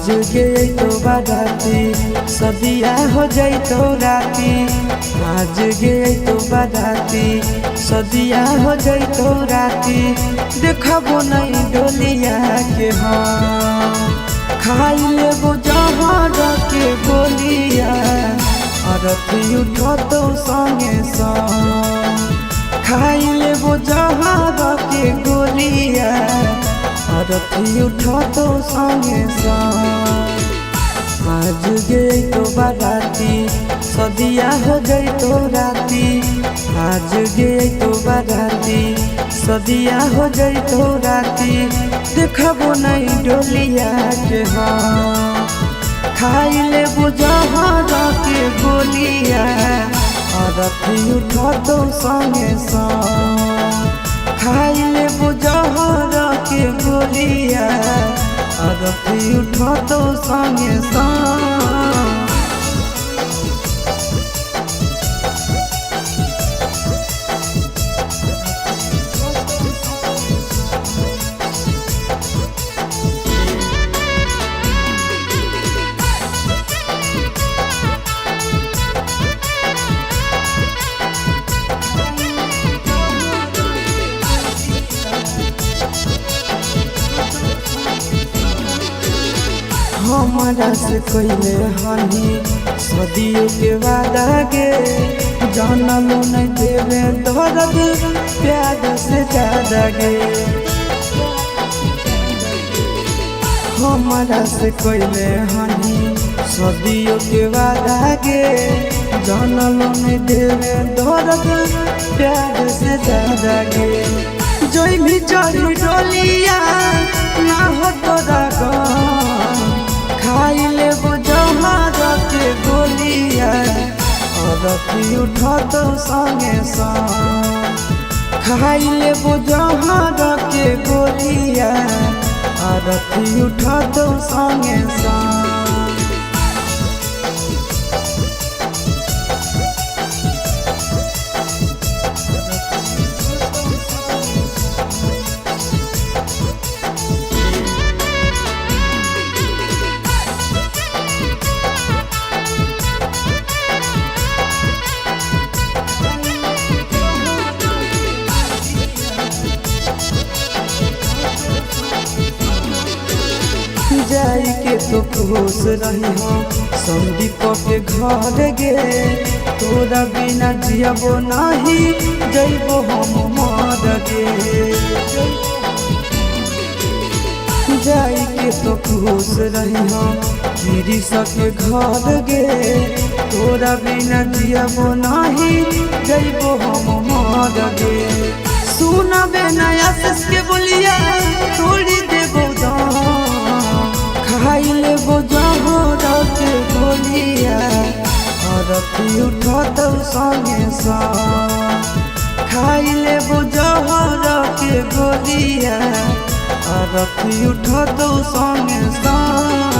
आज गए तो बाराती सदिया हो जाई तो राती। आज गए तो बाराती सदिया हो जाई तो राती। देखबो नहीं डोलिया के हम खाई लेबो जहर के गोलिया। अरथी उठो तो संगे संग खाई लेबो जहर के गोलिया। अरथी उठो तो संगे संग आज गई तो बाराती सदिया हो गई तो राती। आज गई तो बाराती सदिया हो गई तो राती। देखबो नहीं डोलिया के हम खाई लेबो जहर के गोलिया। अरथी उठो तो संगे संग खाई लेबो जहर के गोलिया। अरथी उठो तो संगे संग हमारा से कोइले हनी सदियों के वादा गे। जानलो नहीं देवे दर्द प्यार से ज्यादा गे। हमारा से कोइले हनी सदियों के वादा गे। जानलो नहीं देवे दर्द प्यार से ज्यादा गे। जोई भी चढ़ी डोलिया ना हो तोरा खाई लेबो जहर के गोलिया। अरथी उठो तो संगे संग खाई लेबो जहर के गोलिया। अरथी उठो तो संगे संग जाई के तो खुश रही हो संदीप के घर गे। तोरा बिना जियबो नहीं जइबो हम मर गे। जाई के तो खुश रही हो गिरीश के घर गे। तोरा बिना जियबो नहीं जइबो हम मर गे। सुनबे नया सस के बोलिया तोड़ी देबो खाई लेबो जहर के गोलिया। अरथी उठो तो संगे संग खाई लेबो जहर के गोलिया। अरथी उठो तो संगे संग